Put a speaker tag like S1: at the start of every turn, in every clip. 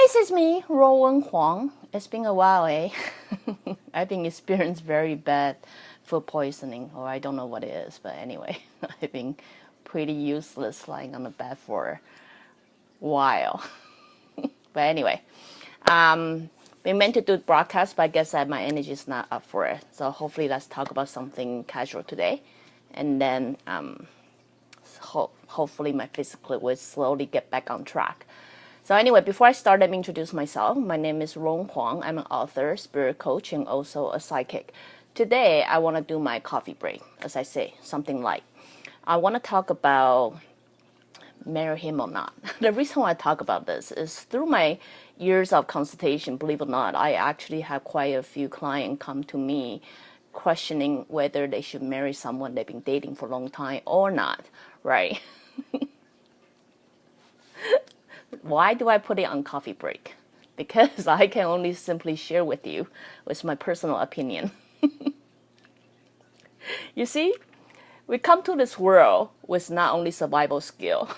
S1: guys, it's me, Ruowen Huang. It's been a while, eh? I've been experiencing very bad food poisoning, or I don't know what it is, but anyway, I've been pretty useless lying on the bed for a while. But anyway, been meant to do broadcast, but I guess that my energy is not up for it. So hopefully let's talk about something casual today. And then hopefully my physical will slowly get back on track. So anyway, before I start, let me introduce myself. My name is Ruowen Huang. I'm an author, spirit coach, and also a psychic. Today, I want to do my coffee break, as I say, something light. I want to talk about marry him or not. The reason why I talk about this is through my years of consultation, believe it or not, I actually have quite a few clients come to me questioning whether they should marry someone they've been dating for a long time or not, right? Why do I put it on coffee break? Because I can only simply share with you what's my personal opinion. You see, we come to this world with not only survival skill.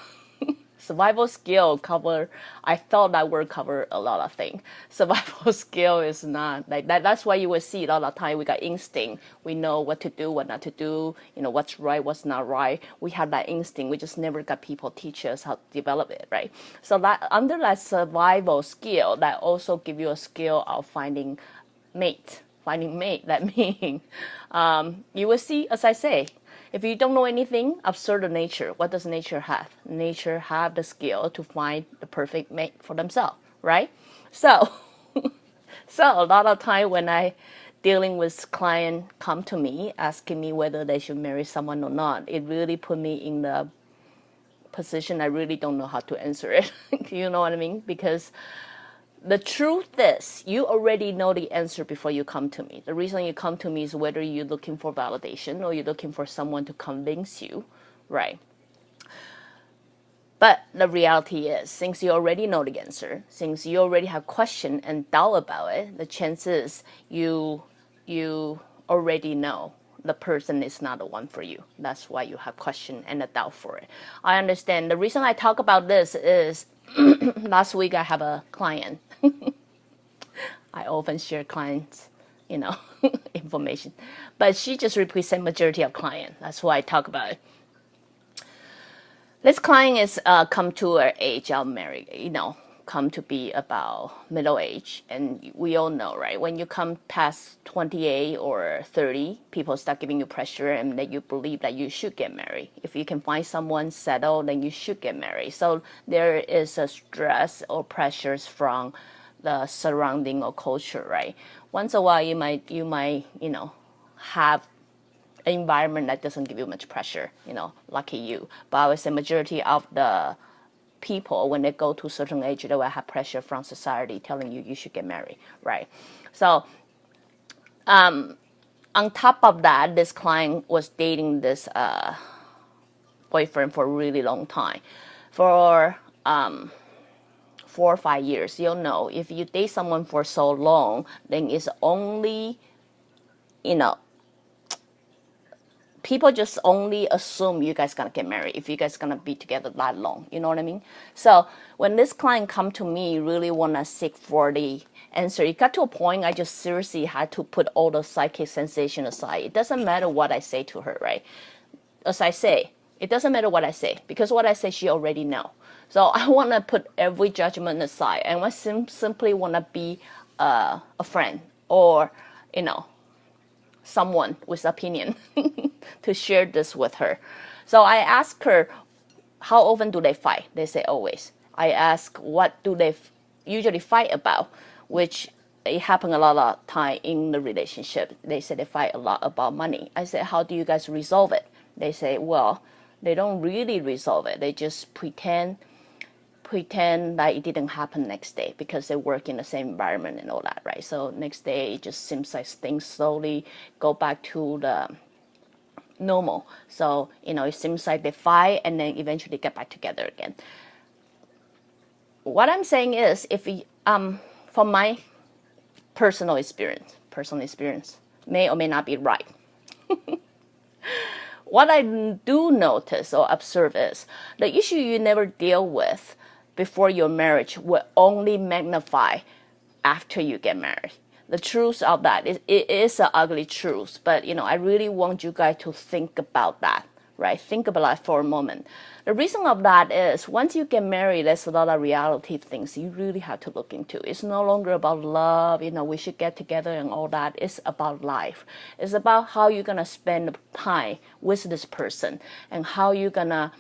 S1: Survival skill cover, I thought that word cover a lot of things. Survival skill is not like that. That's why you will see a lot of time we got instinct. We know what to do, what not to do, you know, what's right, what's not right. We have that instinct. We just never got people teach us how to develop it, right? So that under that survival skill, that also give you a skill of finding mate. That means you will see, as I say, if you don't know anything, observe the nature. What does nature have? Nature have the skill to find the perfect mate for themselves, right? So a lot of time when I dealing with client come to me asking me whether they should marry someone or not, it really put me in the position I really don't know how to answer it. You know what I mean? Because the truth is, you already know the answer before you come to me. The reason you come to me is whether you're looking for validation or you're looking for someone to convince you, right? But the reality is, since you already know the answer, since you already have question and doubt about it, the chances you already know the person is not the one for you. That's why you have question and a doubt for it. I understand. The reason I talk about this is last week I have a client. I often share clients, information, but she just represents majority of clients. That's why I talk about it. This client is come to her age of married, come to be about middle age, and we all know, right? When you come past 28 or 30, people start giving you pressure, and that you believe that you should get married. If you can find someone settled, then you should get married. So there is a stress or pressures from the surrounding or culture, right? Once in a while, you might, have an environment that doesn't give you much pressure, lucky you. But I would say majority of the people, when they go to a certain age, they will have pressure from society telling you should get married, right? So on top of that, this client was dating this boyfriend for a really long time, for 4 or 5 years. You'll know if you date someone for so long, then it's only, people just only assume you guys gonna get married if you guys gonna be together that long. You know what I mean? So when this client come to me, really wanna seek for the answer, it got to a point I just seriously had to put all the psychic sensation aside. It doesn't matter what I say to her, right? As I say, it doesn't matter what I say, because what I say she already know. So I wanna put every judgment aside, and I simply wanna be a friend or someone with opinion to share this with her. So I asked her, how often do they fight? They say always. I ask, what do they usually fight about? Which it happen a lot of time in the relationship. They say they fight a lot about money. I said, how do you guys resolve it? They say, well, they don't really resolve it. They just pretend that it didn't happen next day because they work in the same environment and all that, right? So next day it just seems like things slowly go back to the normal. So it seems like they fight and then eventually get back together again. What I'm saying is, if from my personal experience may or may not be right. What I do notice or observe is the issue you never deal with before your marriage will only magnify after you get married. The truth of that is, it is an ugly truth, but I really want you guys to think about that, right? Think about that for a moment. The reason of that is, once you get married, there's a lot of reality things you really have to look into. It's no longer about love, we should get together and all that. It's about life. It's about how you're gonna spend time with this person, and how you're gonna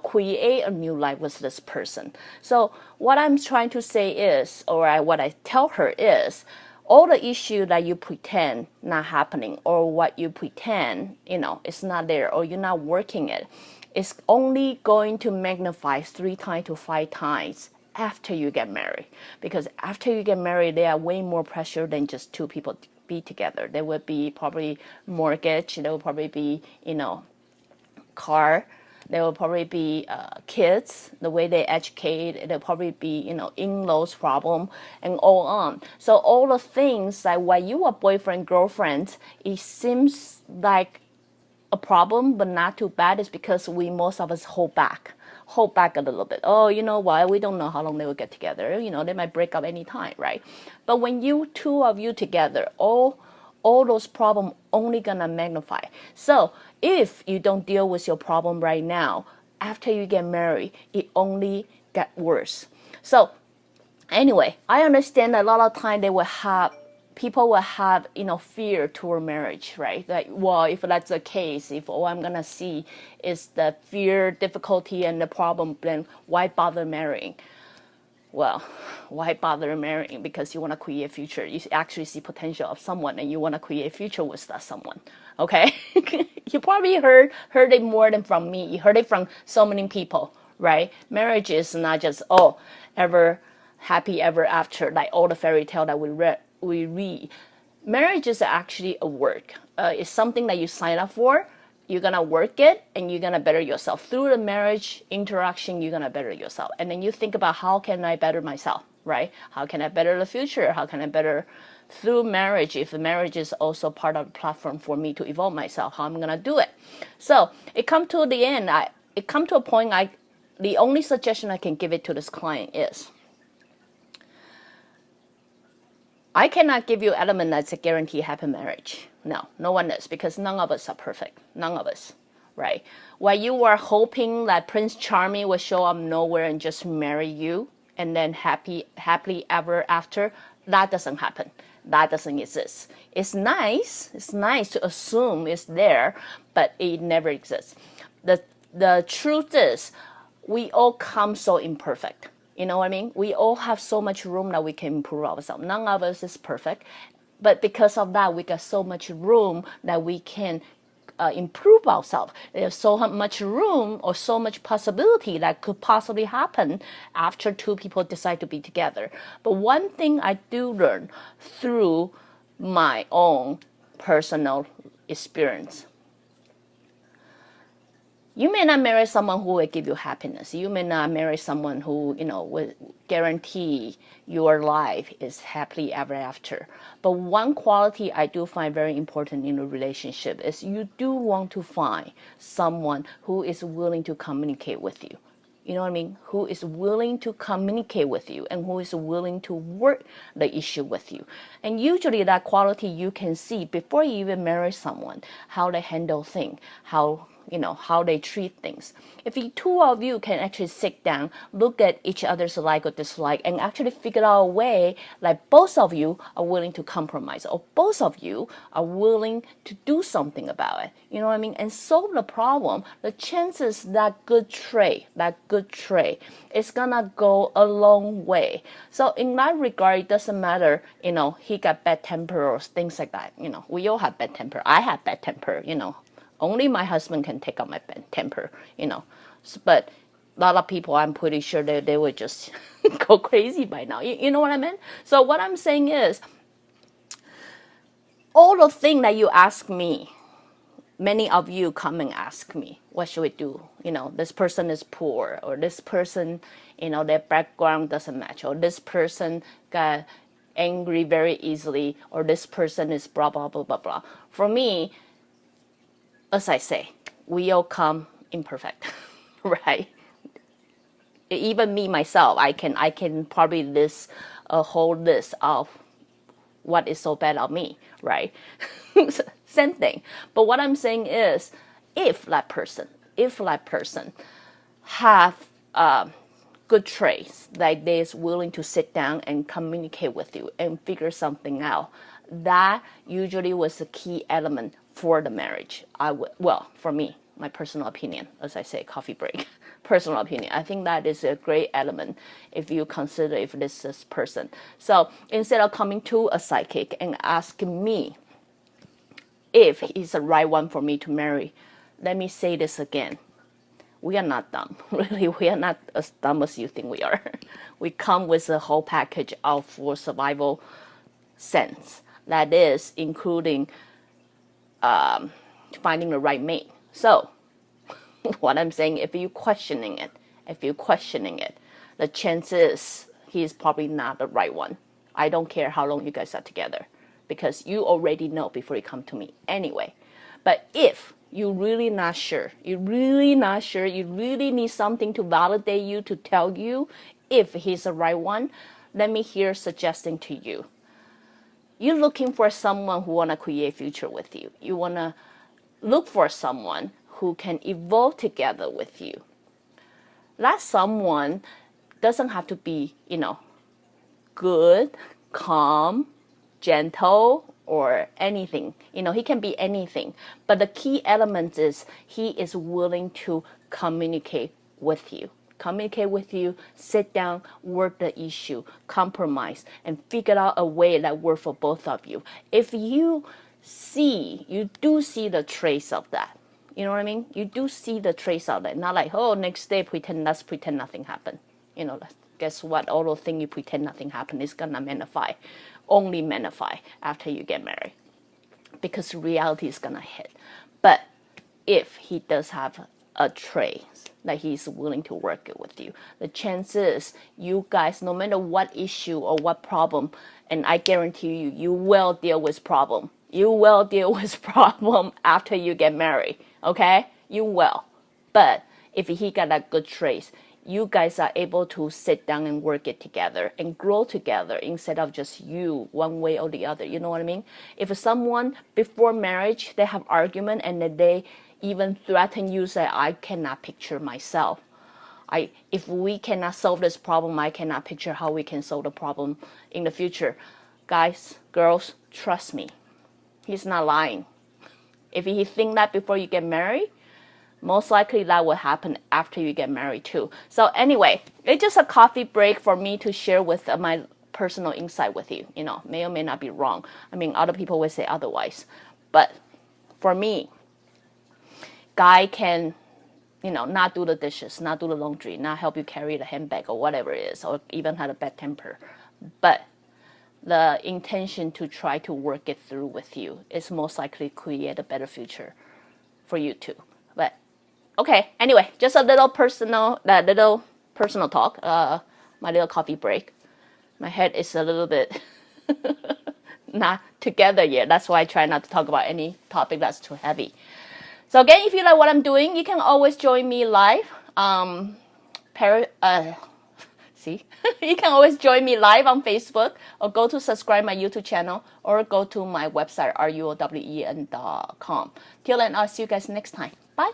S1: create a new life with this person. So what I'm trying to say is, or what I tell her is, all the issue that you pretend not happening, or what you pretend, it's not there, or you're not working it, is only going to magnify 3 times to 5 times after you get married. Because after you get married, there are way more pressure than just 2 people be together. There will be probably mortgage, there will probably be, car, there will probably be kids, the way they educate, there'll probably be, in-laws problem, and all on. So all the things like when you are boyfriend, girlfriend, it seems like a problem, but not too bad, is because most of us hold back a little bit. Oh, you know what? We don't know how long they will get together. They might break up anytime, right? But when 2 of you together, all those problems only gonna magnify. So if you don't deal with your problem right now, after you get married, it only get worse. So anyway, I understand a lot of time people will have, fear toward marriage, right? Like, well, if that's the case, if all I'm gonna see is the fear, difficulty, and the problem, then why bother marrying? Well, why bother marrying? Because you want to create a future. You actually see potential of someone, and you want to create a future with that someone. Okay? You probably heard it more than from me. You heard it from so many people, right? Marriage is not just, ever happy ever after, like all the fairy tale that we read. Marriage is actually a work. It's something that you sign up for. You're going to work it, and you're going to better yourself. Through the marriage interaction, you're going to better yourself. And then you think about, how can I better myself, right? How can I better the future? How can I better through marriage? If the marriage is also part of the platform for me to evolve myself, how I'm going to do it? So it come to the end. It come to a point, the only suggestion I can give it to this client is, I cannot give you an element that's a guarantee happy marriage. No one is, because none of us are perfect. None of us, right? While you are hoping that Prince Charming will show up nowhere and just marry you, and then happily ever after, that doesn't happen. That doesn't exist. It's nice to assume it's there, but it never exists. The truth is, we all come so imperfect. You know what I mean? We all have so much room that we can improve ourselves. None of us is perfect. But because of that, we got so much room that we can improve ourselves. There's so much room, or so much possibility that could possibly happen after 2 people decide to be together. But one thing I do learn through my own personal experience, you may not marry someone who will give you happiness. You may not marry someone who, will guarantee your life is happily ever after. But one quality I do find very important in a relationship is, you do want to find someone who is willing to communicate with you. You know what I mean? Who is willing to communicate with you, and who is willing to work the issue with you. And usually that quality you can see before you even marry someone, how they handle things, how they treat things. If you 2 of you can actually sit down, look at each other's like or dislike, and actually figure out a way like both of you are willing to compromise, or both of you are willing to do something about it, you know what I mean, and solve the problem, the chances that good trade is gonna go a long way. So in that regard, it doesn't matter, he got bad temper or things like that. We all have bad temper. I have bad temper, Only my husband can take out my bad temper, But a lot of people, I'm pretty sure they would just go crazy by now. You know what I mean? So what I'm saying is, all the things that you ask me, many of you come and ask me, what should we do? This person is poor, or this person, their background doesn't match, or this person got angry very easily, or this person is blah, blah, blah, blah, blah. For me, as I say, we all come imperfect, right? even me myself, I can probably list a whole list of what is so bad of me, right? Same thing. But what I'm saying is, if that person have good traits, like they is willing to sit down and communicate with you and figure something out, that usually was the key element for the marriage. Well, for me, my personal opinion, as I say, coffee break, personal opinion. I think that is a great element if you consider if this is person. So instead of coming to a psychic and asking me if he's the right one for me to marry, let me say this again. We are not dumb. Really, we are not as dumb as you think we are. We come with a whole package of for survival sense. That is including finding the right mate. So what I'm saying, if you're questioning it, the chances he's probably not the right one. I don't care how long you guys are together, because you already know before you come to me anyway. But if you're really not sure, you really need something to validate you, to tell you if he's the right one, let me here suggesting to you. You're looking for someone who want to create future with you. You want to look for someone who can evolve together with you. That someone doesn't have to be, good, calm, gentle, or anything. He can be anything. But the key element is he is willing to communicate with you. Sit down, work the issue, compromise, and figure out a way that works for both of you. If you do see the trace of that. You know what I mean? You do see the trace of it. Not like, next day let's pretend nothing happened. Guess what? All those things you pretend nothing happened is gonna only magnify after you get married, because reality is gonna hit. But if he does have a trace that he's willing to work it with you, the chances you guys, no matter what issue or what problem, and I guarantee you will deal with problem. You will deal with problem after you get married, okay? You will. But if he got a good trace, you guys are able to sit down and work it together and grow together instead of just you one way or the other. You know what I mean? If someone before marriage, they have argument and they even threaten you, say, I cannot picture myself. If we cannot solve this problem, I cannot picture how we can solve the problem in the future. Guys, girls, trust me. He's not lying. If he think that before you get married, most likely that will happen after you get married too. So anyway, it's just a coffee break for me to share with my personal insight with you. May or may not be wrong. I mean, other people will say otherwise. But for me, guy can, not do the dishes, not do the laundry, not help you carry the handbag or whatever it is, or even have a bad temper. But the intention to try to work it through with you is most likely create a better future for you too. But okay, anyway, just a little personal talk, my little coffee break. My head is a little bit not together yet. That's why I try not to talk about any topic that's too heavy. So again, if you like what I'm doing, you can always join me live. You can always join me live on Facebook, or go to subscribe my YouTube channel, or go to my website, ruowen.com. Till then, I'll see you guys next time. Bye.